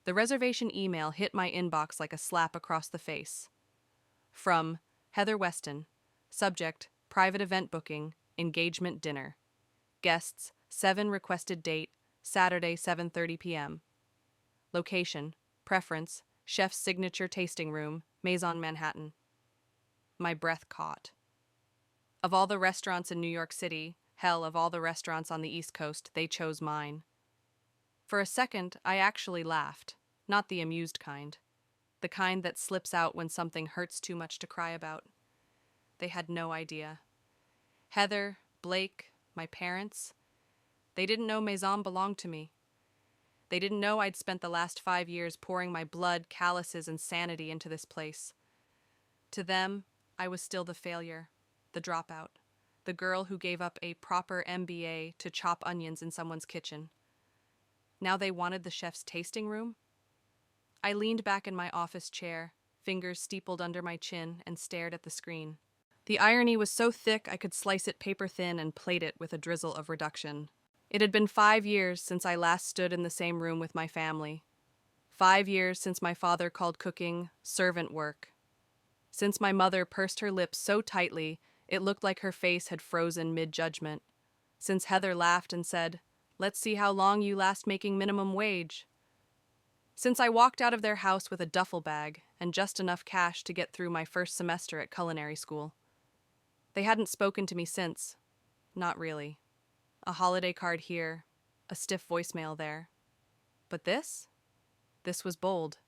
The reservation email hit my inbox like a slap across the face. From Heather Weston. Subject, private event booking, engagement dinner. Guests, 7 requested date, Saturday 7:30 p.m. Location, preference, chef's signature tasting room, Maison Manhattan. My breath caught. Of all the restaurants in New York City, hell, of all the restaurants on the East Coast, they chose mine. For a second, I actually laughed, not the amused kind. The kind that slips out when something hurts too much to cry about. They had no idea. Heather, Blake, my parents, they didn't know Maison belonged to me. They didn't know I'd spent the last 5 years pouring my blood, calluses, and sanity into this place. To them, I was still the failure, the dropout, the girl who gave up a proper MBA to chop onions in someone's kitchen. Now they wanted the chef's tasting room? I leaned back in my office chair, fingers steepled under my chin, and stared at the screen. The irony was so thick I could slice it paper thin and plate it with a drizzle of reduction. It had been 5 years since I last stood in the same room with my family. 5 years since my father called cooking servant work. Since my mother pursed her lips so tightly it looked like her face had frozen mid-judgment. Since Heather laughed and said, "Let's see how long you last making minimum wage." Since I walked out of their house with a duffel bag and just enough cash to get through my first semester at culinary school. They hadn't spoken to me since. Not really. A holiday card here, a stiff voicemail there. But this? This was bold.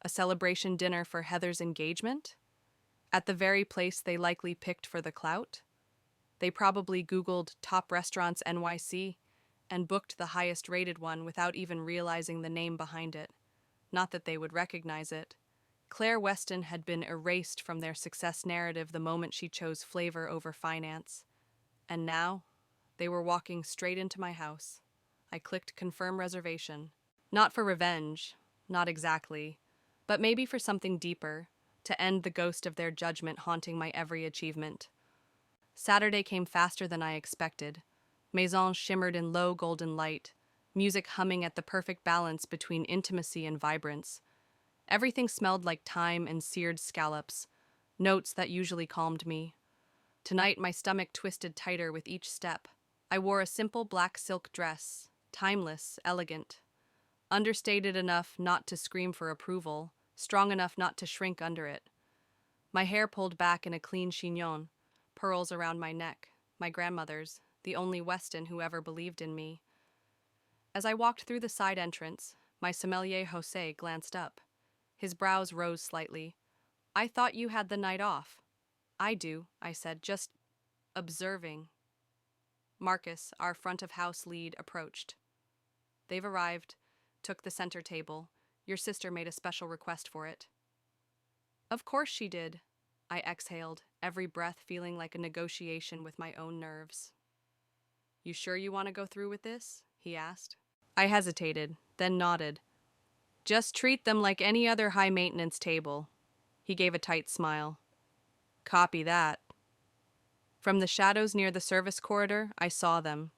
A celebration dinner for Heather's engagement? At the very place they likely picked for the clout? They probably Googled top restaurants NYC and booked the highest rated one without even realizing the name behind it. Not that they would recognize it. Claire Weston had been erased from their success narrative the moment she chose flavor over finance. And now, they were walking straight into my house. I clicked confirm reservation. Not for revenge, not exactly, but maybe for something deeper, to end the ghost of their judgment haunting my every achievement. Saturday came faster than I expected. Maison shimmered in low golden light, music humming at the perfect balance between intimacy and vibrance. Everything smelled like thyme and seared scallops, notes that usually calmed me. Tonight my stomach twisted tighter with each step. I wore a simple black silk dress, timeless, elegant. Understated enough not to scream for approval, strong enough not to shrink under it. My hair pulled back in a clean chignon, pearls around my neck, my grandmother's, the only Weston who ever believed in me. As I walked through the side entrance, my sommelier José glanced up. His brows rose slightly. "I thought you had the night off." "I do," I said, "just observing." Marcus, our front-of-house lead, approached. "They've arrived, took the center table. Your sister made a special request for it." "Of course she did," I exhaled, every breath feeling like a negotiation with my own nerves. "You sure you want to go through with this?" he asked. I hesitated, then nodded. "Just treat them like any other high-maintenance table." He gave a tight smile. "Copy that." From the shadows near the service corridor, I saw them.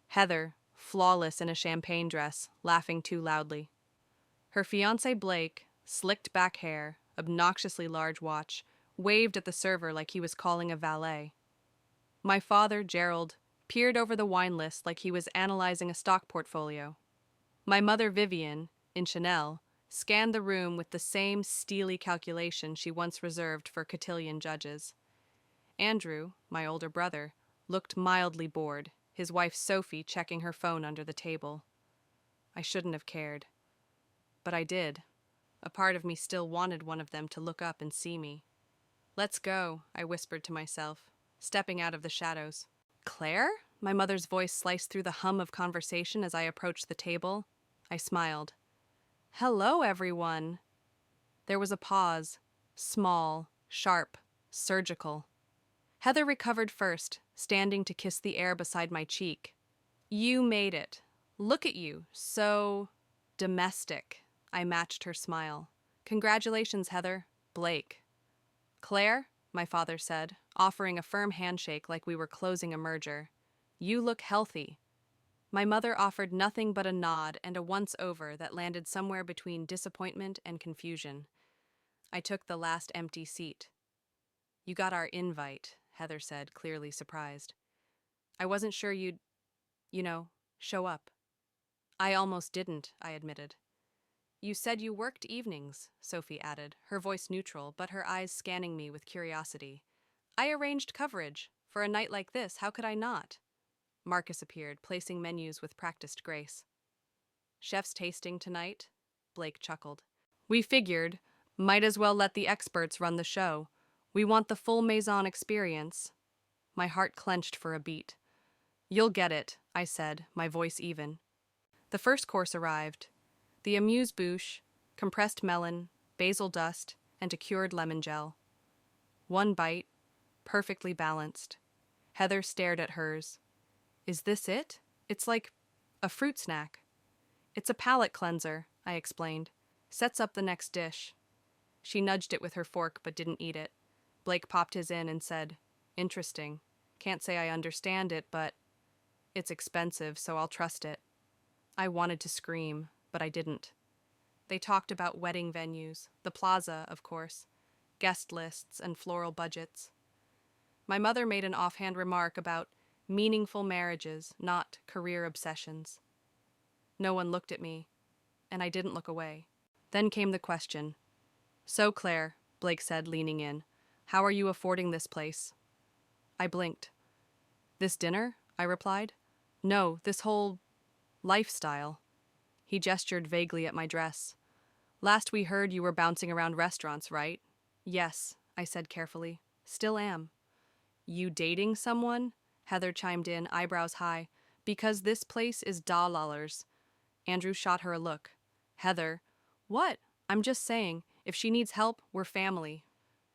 Heather, flawless in a champagne dress, laughing too loudly. Her fiancé Blake, slicked back hair, obnoxiously large watch, waved at the server like he was calling a valet. My father, Gerald, peered over the wine list like he was analyzing a stock portfolio. My mother, Vivian, in Chanel, scanned the room with the same steely calculation she once reserved for cotillion judges. Andrew, my older brother, looked mildly bored, his wife Sophie checking her phone under the table. I shouldn't have cared. But I did. A part of me still wanted one of them to look up and see me. "Let's go," I whispered to myself, stepping out of the shadows. "Claire?" My mother's voice sliced through the hum of conversation as I approached the table. I smiled. "Hello, everyone." There was a pause, small, sharp, surgical. Heather recovered first, standing to kiss the air beside my cheek. "You made it. Look at you, so domestic." I matched her smile. "Congratulations, Heather. Blake." "Claire," my father said, offering a firm handshake like we were closing a merger. "You look healthy." My mother offered nothing but a nod and a once-over that landed somewhere between disappointment and confusion. I took the last empty seat. "You got our invite," Heather said, clearly surprised. "I wasn't sure you'd, show up." "I almost didn't," I admitted. "You said you worked evenings," Sophie added, her voice neutral, but her eyes scanning me with curiosity. "I arranged coverage. For a night like this, how could I not?" Marcus appeared, placing menus with practiced grace. "Chef's tasting tonight?" Blake chuckled. "We figured, might as well let the experts run the show. We want the full Maison experience." My heart clenched for a beat. "You'll get it," I said, my voice even. The first course arrived. The amuse-bouche, compressed melon, basil dust, and a cured lemon gel. One bite, perfectly balanced. Heather stared at hers. "Is this it? It's like a fruit snack." "It's a palate cleanser," I explained. "Sets up the next dish." She nudged it with her fork but didn't eat it. Blake popped his in and said, "Interesting. Can't say I understand it, but it's expensive, so I'll trust it." I wanted to scream, but I didn't. They talked about wedding venues, the plaza, of course, guest lists, and floral budgets. My mother made an offhand remark about meaningful marriages, not career obsessions. No one looked at me, and I didn't look away. Then came the question. "So, Claire," Blake said, leaning in, "how are you affording this place?" I blinked. "This dinner?" I replied. "No, this whole lifestyle." He gestured vaguely at my dress. "Last we heard you were bouncing around restaurants, right?" "Yes," I said carefully. "Still am." "You dating someone?" Heather chimed in, eyebrows high. "Because this place is $. Andrew shot her a look. "Heather." "What? I'm just saying, if she needs help, we're family."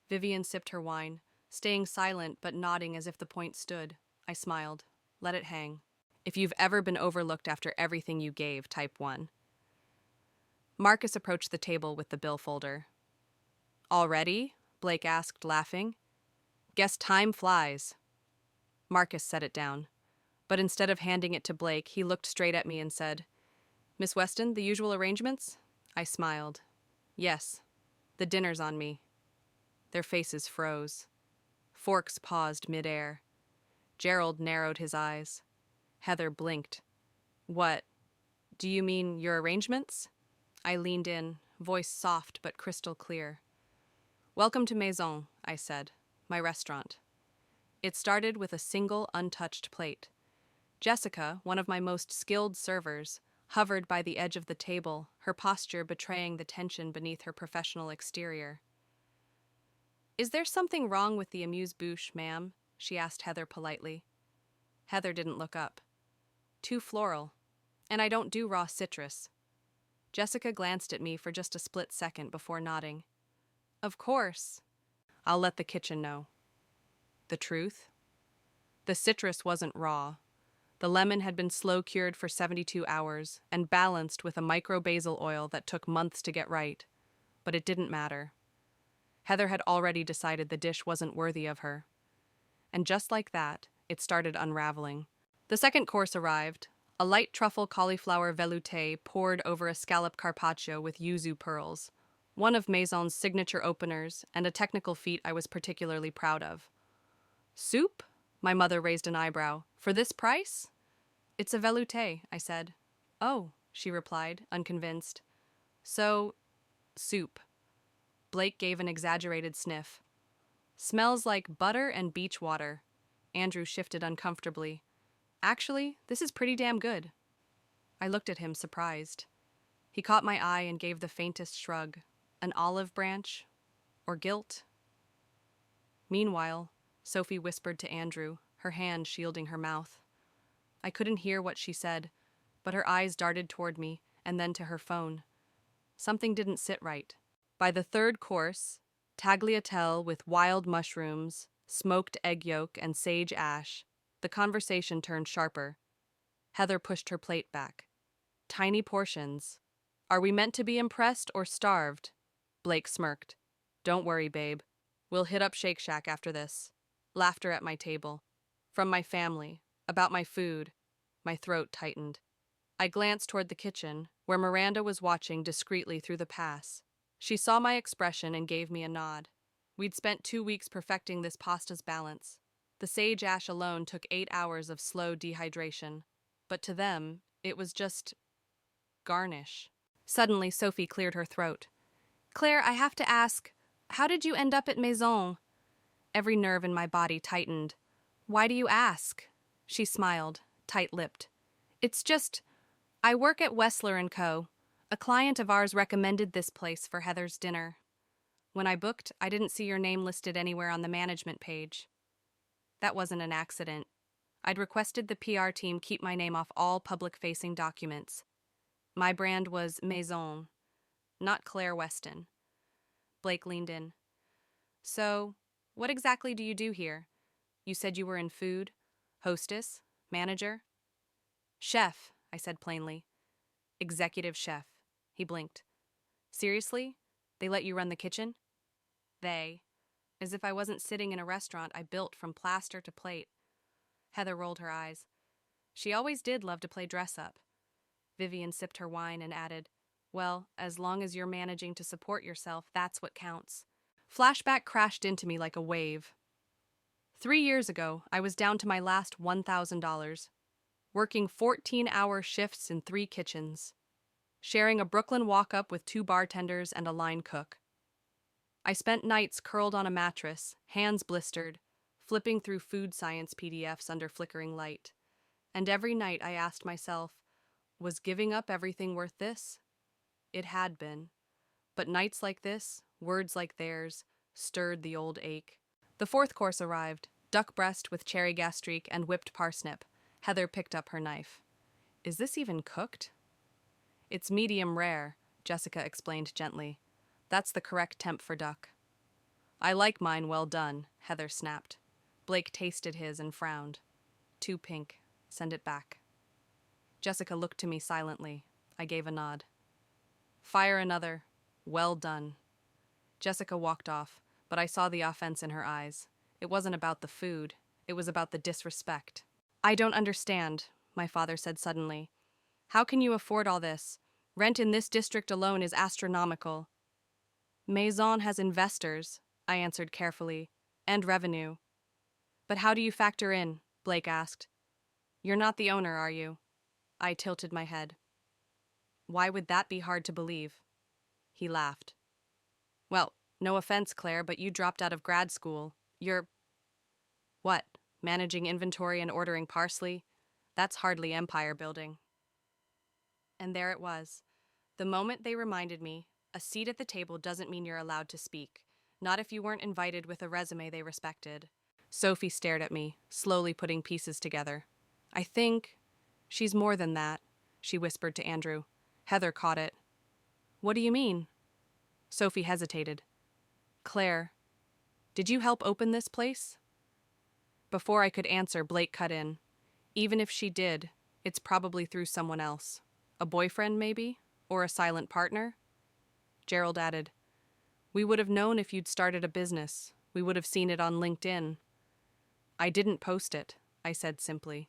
Vivian sipped her wine, staying silent but nodding as if the point stood. I smiled. "Let it hang. If you've ever been overlooked after everything you gave, type 1. Marcus approached the table with the bill folder. "Already?" Blake asked, laughing. "Guess time flies." Marcus set it down. But instead of handing it to Blake, he looked straight at me and said, "Miss Weston, the usual arrangements?" I smiled. "Yes. The dinner's on me." Their faces froze. Forks paused midair. Gerald narrowed his eyes. Heather blinked. "What? Do you mean your arrangements?" I leaned in, voice soft but crystal clear. "Welcome to Maison," I said, "my restaurant." It started with a single untouched plate. Jessica, one of my most skilled servers, hovered by the edge of the table, her posture betraying the tension beneath her professional exterior. "Is there something wrong with the amuse-bouche, ma'am?" she asked Heather politely. Heather didn't look up. "Too floral. And I don't do raw citrus." Jessica glanced at me for just a split second before nodding. "Of course. I'll let the kitchen know." The truth? The citrus wasn't raw. The lemon had been slow-cured for 72 hours and balanced with a micro-basil oil that took months to get right. But it didn't matter. Heather had already decided the dish wasn't worthy of her. And just like that, it started unraveling. The second course arrived, a light truffle cauliflower velouté poured over a scallop carpaccio with yuzu pearls, one of Maison's signature openers and a technical feat I was particularly proud of. "Soup?" My mother raised an eyebrow. "For this price?" "It's a velouté," I said. "Oh," she replied, unconvinced. "So, soup." Blake gave an exaggerated sniff. "Smells like butter and beach water." Andrew shifted uncomfortably. "Actually, this is pretty damn good." I looked at him, surprised. He caught my eye and gave the faintest shrug. An olive branch? Or guilt? Meanwhile, Sophie whispered to Andrew, her hand shielding her mouth. I couldn't hear what she said, but her eyes darted toward me and then to her phone. Something didn't sit right. By the third course, tagliatelle with wild mushrooms, smoked egg yolk, and sage ash, the conversation turned sharper. Heather pushed her plate back. "Tiny portions. Are we meant to be impressed or starved?" Blake smirked. "Don't worry, babe. We'll hit up Shake Shack after this." Laughter at my table. From my family. About my food. My throat tightened. I glanced toward the kitchen, where Miranda was watching discreetly through the pass. She saw my expression and gave me a nod. We'd spent 2 weeks perfecting this pasta's balance. The sage ash alone took 8 hours of slow dehydration, but to them, it was just garnish. Suddenly, Sophie cleared her throat. Claire, I have to ask, how did you end up at Maison? Every nerve in my body tightened. Why do you ask? She smiled, tight-lipped. It's just, I work at Wessler & Co. A client of ours recommended this place for Heather's dinner. When I booked, I didn't see your name listed anywhere on the management page. That wasn't an accident. I'd requested the PR team keep my name off all public-facing documents. My brand was Maison, not Claire Weston. Blake leaned in. So, what exactly do you do here? You said you were in food? Hostess? Manager? Chef, I said plainly. Executive chef. He blinked. Seriously? They let you run the kitchen? They. As if I wasn't sitting in a restaurant I built from plaster to plate. Heather rolled her eyes. She always did love to play dress-up. Vivian sipped her wine and added, well, as long as you're managing to support yourself, that's what counts. Flashback crashed into me like a wave. 3 years ago, I was down to my last $1,000, working 14-hour shifts in 3 kitchens, sharing a Brooklyn walk-up with 2 bartenders and a line cook. I spent nights curled on a mattress, hands blistered, flipping through food science PDFs under flickering light. And every night I asked myself, was giving up everything worth this? It had been. But nights like this, words like theirs, stirred the old ache. The 4th course arrived, duck breast with cherry gastrique and whipped parsnip. Heather picked up her knife. Is this even cooked? It's medium rare, Jessica explained gently. That's the correct temp for duck. I like mine well done, Heather snapped. Blake tasted his and frowned. Too pink. Send it back. Jessica looked to me silently. I gave a nod. Fire another. Well done. Jessica walked off, but I saw the offense in her eyes. It wasn't about the food. It was about the disrespect. I don't understand, my father said suddenly. How can you afford all this? Rent in this district alone is astronomical. Maison has investors, I answered carefully, and revenue. But how do you factor in? Blake asked. You're not the owner, are you? I tilted my head. Why would that be hard to believe? He laughed. Well, no offense, Claire, but you dropped out of grad school. You're... What? Managing inventory and ordering parsley? That's hardly empire building. And there it was. The moment they reminded me, a seat at the table doesn't mean you're allowed to speak. Not if you weren't invited with a resume they respected. Sophie stared at me, slowly putting pieces together. I think... She's more than that, she whispered to Andrew. Heather caught it. What do you mean? Sophie hesitated. Claire, did you help open this place? Before I could answer, Blake cut in. Even if she did, it's probably through someone else. A boyfriend, maybe? Or a silent partner? Gerald added, we would have known if you'd started a business. We would have seen it on LinkedIn. I didn't post it, I said simply.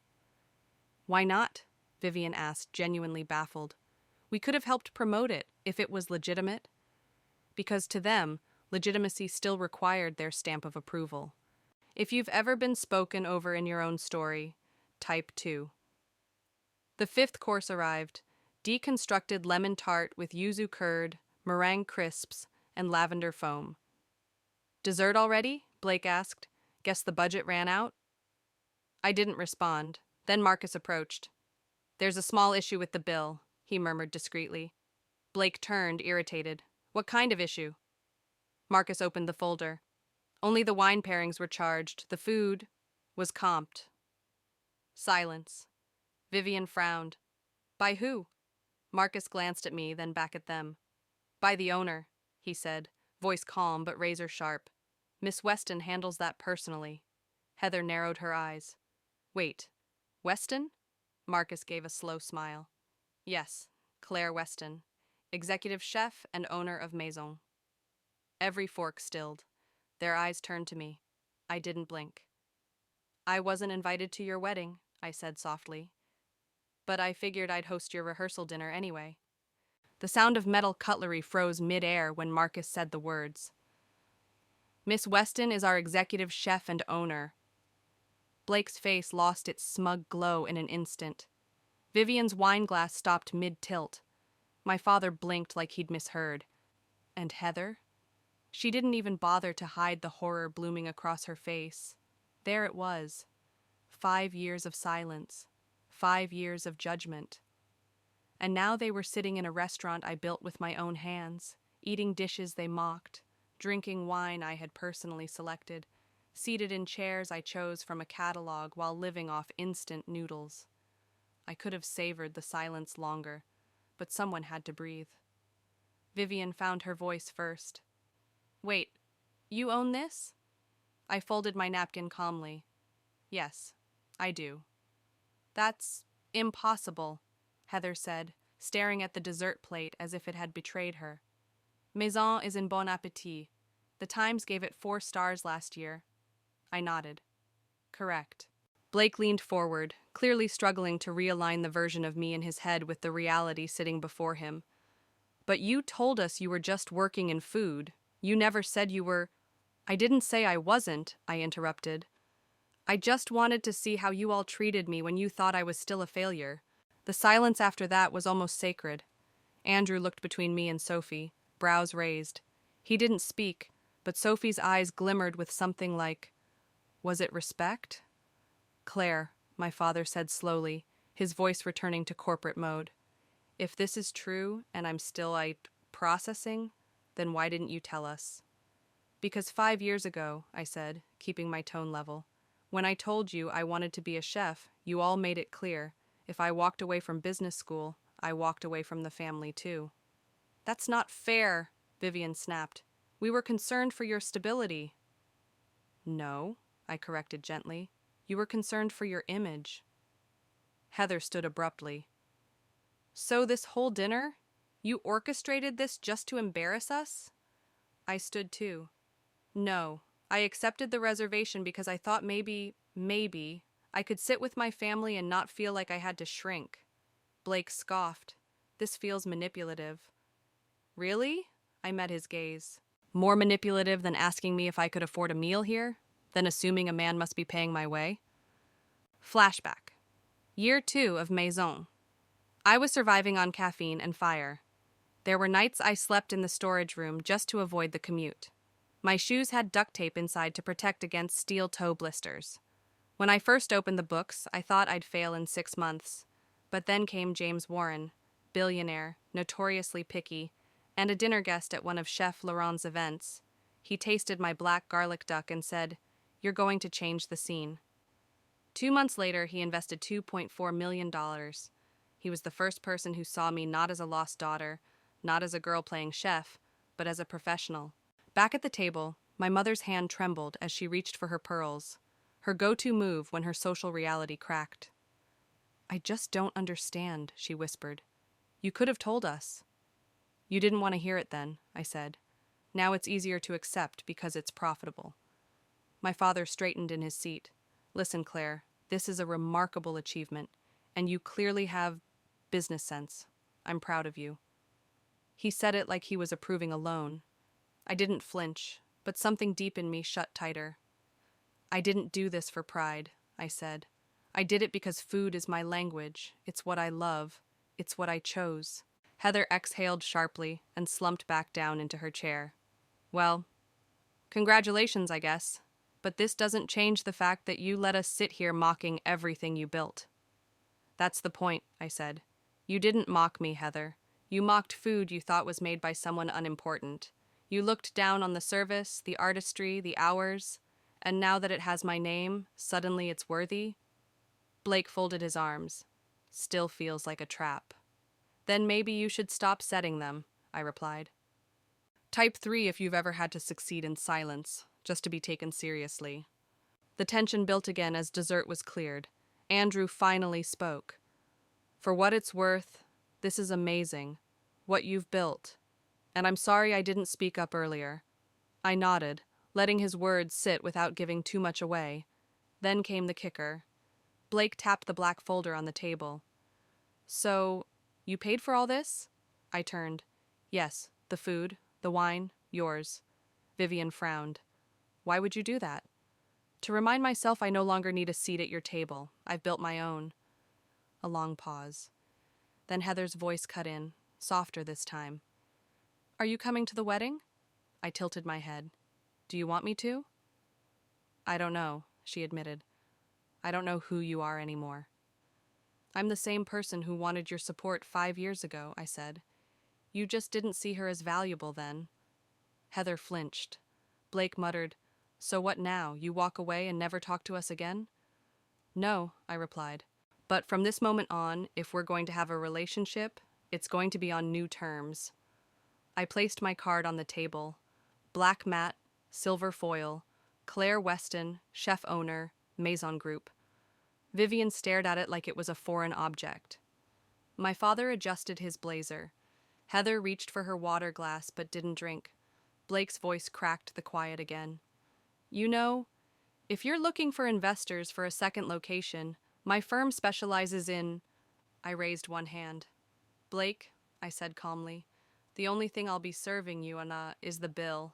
Why not? Vivian asked, genuinely baffled. We could have helped promote it if it was legitimate. Because to them, legitimacy still required their stamp of approval. If you've ever been spoken over in your own story, type 2. The 5th course arrived, deconstructed lemon tart with yuzu curd, meringue crisps, and lavender foam. Dessert already? Blake asked. Guess the budget ran out? I didn't respond. Then Marcus approached. There's a small issue with the bill, he murmured discreetly. Blake turned, irritated. What kind of issue? Marcus opened the folder. Only the wine pairings were charged. The food was comped. Silence. Vivian frowned. By who? Marcus glanced at me, then back at them. By the owner, he said, voice calm but razor sharp. Miss Weston handles that personally. Heather narrowed her eyes. Wait, Weston? Marcus gave a slow smile. Yes, Claire Weston, executive chef and owner of Maison. Every fork stilled. Their eyes turned to me. I didn't blink. I wasn't invited to your wedding, I said softly. but I figured I'd host your rehearsal dinner anyway. The sound of metal cutlery froze mid-air when Marcus said the words. Miss Weston is our executive chef and owner. Blake's face lost its smug glow in an instant. Vivian's wine glass stopped mid-tilt. My father blinked like he'd misheard. And Heather? She didn't even bother to hide the horror blooming across her face. There it was. 5 years of silence. 5 years of judgment. And now they were sitting in a restaurant I built with my own hands, eating dishes they mocked, drinking wine I had personally selected, seated in chairs I chose from a catalog while living off instant noodles. I could have savored the silence longer, but someone had to breathe. Vivian found her voice first. Wait, you own this? I folded my napkin calmly. Yes, I do. That's impossible, Heather said, staring at the dessert plate as if it had betrayed her. Maison is in Bon Appetit. The Times gave it 4 stars last year. I nodded. Correct. Blake leaned forward, clearly struggling to realign the version of me in his head with the reality sitting before him. But you told us you were just working in food. You never said you were... I didn't say I wasn't, I interrupted. I just wanted to see how you all treated me when you thought I was still a failure. The silence after that was almost sacred. Andrew looked between me and Sophie, brows raised. He didn't speak, but Sophie's eyes glimmered with something like, was it respect? Claire, my father said slowly, his voice returning to corporate mode. If this is true, and I'm still, processing, then why didn't you tell us? Because 5 years ago, I said, keeping my tone level, when I told you I wanted to be a chef, you all made it clear. If I walked away from business school, I walked away from the family too. That's not fair, Vivian snapped. We were concerned for your stability. No, I corrected gently. You were concerned for your image. Heather stood abruptly. So this whole dinner? You orchestrated this just to embarrass us? I stood too. No, I accepted the reservation because I thought maybe, I could sit with my family and not feel like I had to shrink. Blake scoffed. This feels manipulative. Really? I met his gaze. More manipulative than asking me if I could afford a meal here? Than assuming a man must be paying my way? Flashback. Year 2 of Maison. I was surviving on caffeine and fire. There were nights I slept in the storage room just to avoid the commute. My shoes had duct tape inside to protect against steel toe blisters. When I first opened the books, I thought I'd fail in 6 months. But then came James Warren, billionaire, notoriously picky, and a dinner guest at one of Chef Laurent's events. He tasted my black garlic duck and said, "You're going to change the scene." 2 months later, he invested $2.4 million. He was the first person who saw me not as a lost daughter, not as a girl playing chef, but as a professional. Back at the table, my mother's hand trembled as she reached for her pearls, her go-to move when her social reality cracked. I just don't understand, she whispered. You could have told us. You didn't want to hear it then, I said. Now it's easier to accept because it's profitable. My father straightened in his seat. Listen, Claire, this is a remarkable achievement, and you clearly have business sense. I'm proud of you. He said it like he was approving a loan. I didn't flinch, but something deep in me shut tighter. I didn't do this for pride, I said. I did it because food is my language. It's what I love. It's what I chose. Heather exhaled sharply and slumped back down into her chair. Well, congratulations, I guess. But this doesn't change the fact that you let us sit here mocking everything you built. That's the point, I said. You didn't mock me, Heather. You mocked food you thought was made by someone unimportant. You looked down on the service, the artistry, the hours, and now that it has my name, suddenly it's worthy? Blake folded his arms. Still feels like a trap. Then maybe you should stop setting them, I replied. Type 3 if you've ever had to succeed in silence, just to be taken seriously. The tension built again as dessert was cleared. Andrew finally spoke. For what it's worth, this is amazing. What you've built. And I'm sorry I didn't speak up earlier. I nodded, letting his words sit without giving too much away. Then came the kicker. Blake tapped the black folder on the table. So, you paid for all this? I turned. Yes, the food, the wine, yours. Vivian frowned. Why would you do that? To remind myself I no longer need a seat at your table. I've built my own. A long pause. Then Heather's voice cut in, softer this time. Are you coming to the wedding? I tilted my head. Do you want me to? I don't know, she admitted. I don't know who you are anymore. I'm the same person who wanted your support 5 years ago, I said. You just didn't see her as valuable then. Heather flinched. Blake muttered, So what now? You walk away and never talk to us again? No, I replied. But from this moment on, if we're going to have a relationship, it's going to be on new terms. I placed my card on the table. Black mat, silver foil, Claire Weston, chef owner, Maison Group. Vivian stared at it like it was a foreign object. My father adjusted his blazer. Heather reached for her water glass but didn't drink. Blake's voice cracked the quiet again. You know, if you're looking for investors for a second location, my firm specializes in... I raised one hand. Blake, I said calmly, the only thing I'll be serving you on is the bill.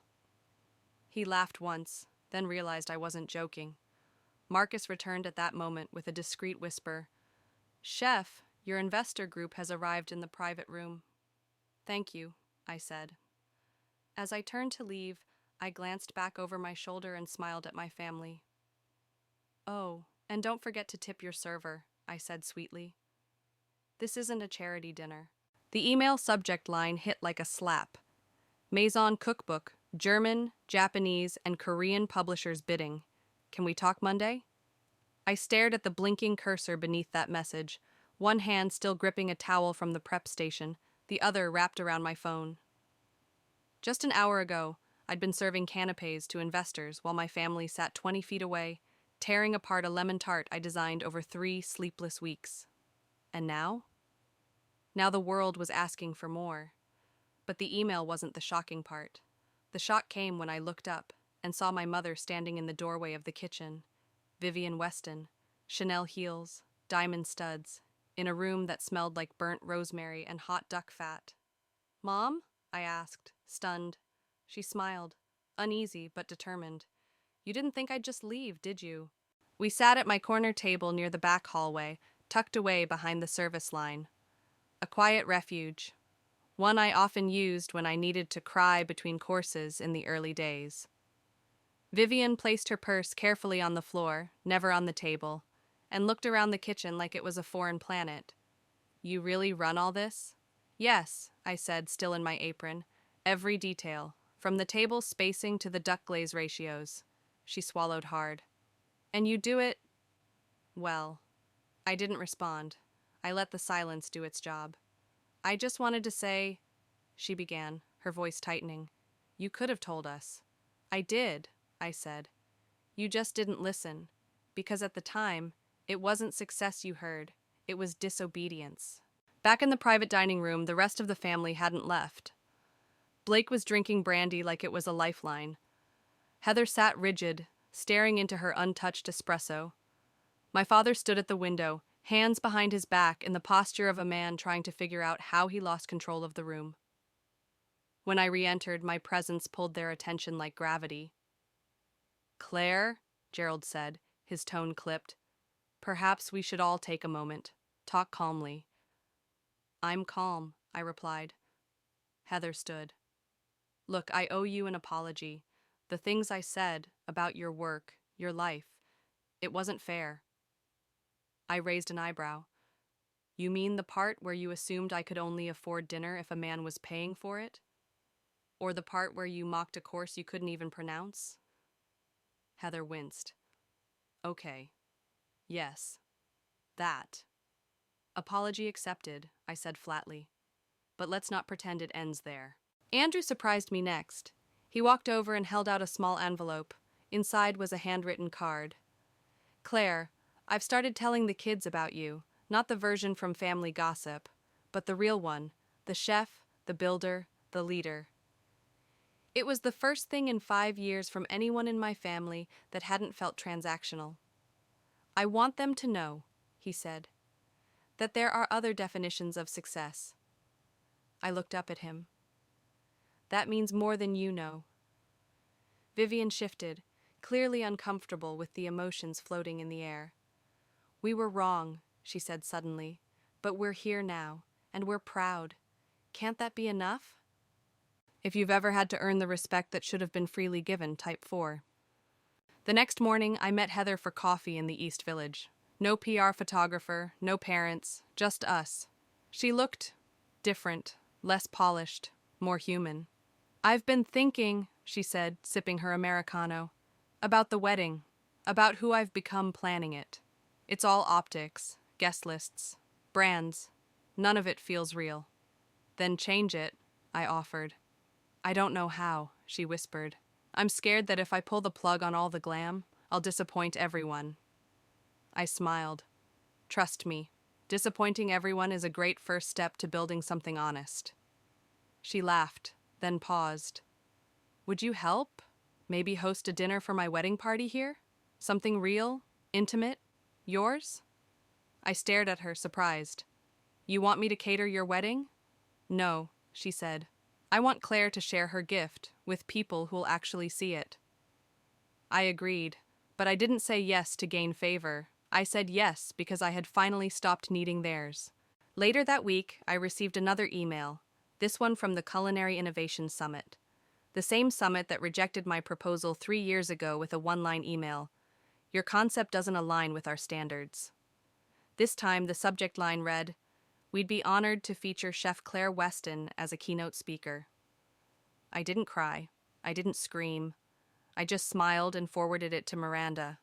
He laughed once, then realized I wasn't joking. Marcus returned at that moment with a discreet whisper. Chef, your investor group has arrived in the private room. Thank you, I said. As I turned to leave, I glanced back over my shoulder and smiled at my family. Oh, and don't forget to tip your server, I said sweetly. This isn't a charity dinner. The email subject line hit like a slap. Maison Cookbook, German, Japanese, and Korean publishers bidding. Can we talk Monday? I stared at the blinking cursor beneath that message, one hand still gripping a towel from the prep station, the other wrapped around my phone. Just an hour ago, I'd been serving canapes to investors while my family sat 20 feet away, tearing apart a lemon tart I designed over 3 sleepless weeks. And now? Now the world was asking for more. But the email wasn't the shocking part. The shock came when I looked up and saw my mother standing in the doorway of the kitchen. Vivian Weston, Chanel heels, diamond studs, in a room that smelled like burnt rosemary and hot duck fat. Mom? I asked, stunned. She smiled, uneasy but determined. You didn't think I'd just leave, did you? We sat at my corner table near the back hallway, tucked away behind the service line. A quiet refuge, one I often used when I needed to cry between courses in the early days. Vivian placed her purse carefully on the floor, never on the table, and looked around the kitchen like it was a foreign planet. You really run all this? Yes, I said, still in my apron. Every detail, from the table spacing to the duck glaze ratios. She swallowed hard. And you do it... Well, I didn't respond. I let the silence do its job. I just wanted to say, she began, her voice tightening. You could have told us. I did, I said. You just didn't listen, because at the time, it wasn't success you heard, it was disobedience. Back in the private dining room, the rest of the family hadn't left. Blake was drinking brandy like it was a lifeline. Heather sat rigid, staring into her untouched espresso. My father stood at the window, hands behind his back in the posture of a man trying to figure out how he lost control of the room. When I re-entered, my presence pulled their attention like gravity. Claire, Gerald said, his tone clipped. Perhaps we should all take a moment. Talk calmly. I'm calm, I replied. Heather stood. Look, I owe you an apology. The things I said about your work, your life, it wasn't fair. I raised an eyebrow. You mean the part where you assumed I could only afford dinner if a man was paying for it? Or the part where you mocked a course you couldn't even pronounce? Heather winced. Okay. Yes. That. Apology accepted, I said flatly. But let's not pretend it ends there. Andrew surprised me next. He walked over and held out a small envelope. Inside was a handwritten card. Claire, I've started telling the kids about you, not the version from Family Gossip, but the real one, the chef, the builder, the leader. It was the first thing in 5 years from anyone in my family that hadn't felt transactional. I want them to know, he said, That there are other definitions of success. I looked up at him. That means more than you know. Vivian shifted, clearly uncomfortable with the emotions floating in the air. We were wrong, she said suddenly, but we're here now, and we're proud. Can't that be enough? If you've ever had to earn the respect that should have been freely given, type 4. The next morning, I met Heather for coffee in the East Village. No PR photographer, no parents, just us. She looked different, less polished, more human. I've been thinking, she said, sipping her Americano, about the wedding, about who I've become planning it. It's all optics, guest lists, brands. None of it feels real. Then change it, I offered. I don't know how, she whispered. I'm scared that if I pull the plug on all the glam, I'll disappoint everyone. I smiled. Trust me, disappointing everyone is a great first step to building something honest. She laughed, then paused. Would you help? Maybe host a dinner for my wedding party here? Something real, intimate, yours? I stared at her, surprised. You want me to cater your wedding? No, she said. I want Claire to share her gift with people who'll actually see it. I agreed, but I didn't say yes to gain favor. I said yes because I had finally stopped needing theirs. Later that week, I received another email, this one from the Culinary Innovation Summit. The same summit that rejected my proposal 3 years ago with a one-line email. Your concept doesn't align with our standards. This time, the subject line read, We'd be honored to feature Chef Claire Weston as a keynote speaker. I didn't cry. I didn't scream. I just smiled and forwarded it to Miranda.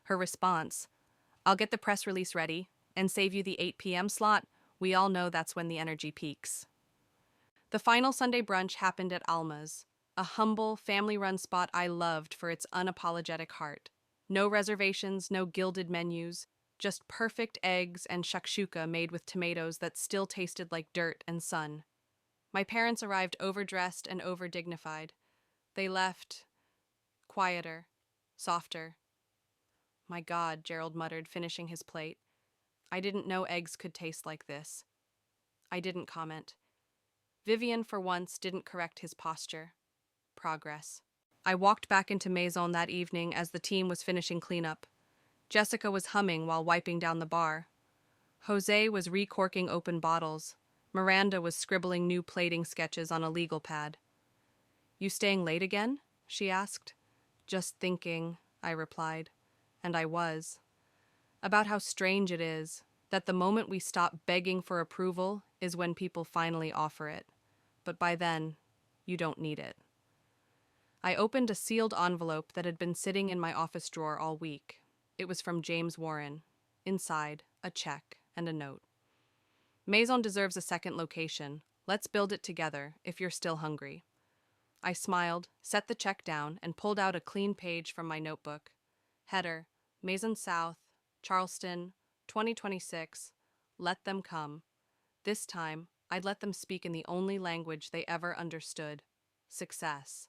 Her response, I'll get the press release ready and save you the 8 p.m. slot. We all know that's when the energy peaks. The final Sunday brunch happened at Alma's, a humble, family-run spot I loved for its unapologetic heart. No reservations, no gilded menus, just perfect eggs and shakshuka made with tomatoes that still tasted like dirt and sun. My parents arrived overdressed and over-dignified. They left quieter, softer. My God, Gerald muttered, finishing his plate. I didn't know eggs could taste like this. I didn't comment. Vivian, for once, didn't correct his posture. Progress. I walked back into Maison that evening as the team was finishing cleanup. Jessica was humming while wiping down the bar. Jose was recorking open bottles. Miranda was scribbling new plating sketches on a legal pad. You staying late again? She asked. Just thinking, I replied. And I was. About how strange it is that the moment we stop begging for approval is when people finally offer it. But by then, you don't need it. I opened a sealed envelope that had been sitting in my office drawer all week. It was from James Warren. Inside, a check and a note. Maison deserves a second location. Let's build it together, if you're still hungry. I smiled, set the check down, and pulled out a clean page from my notebook. Header, Maison South, Charleston, 2026. Let them come. This time, I'd let them speak in the only language they ever understood. Success.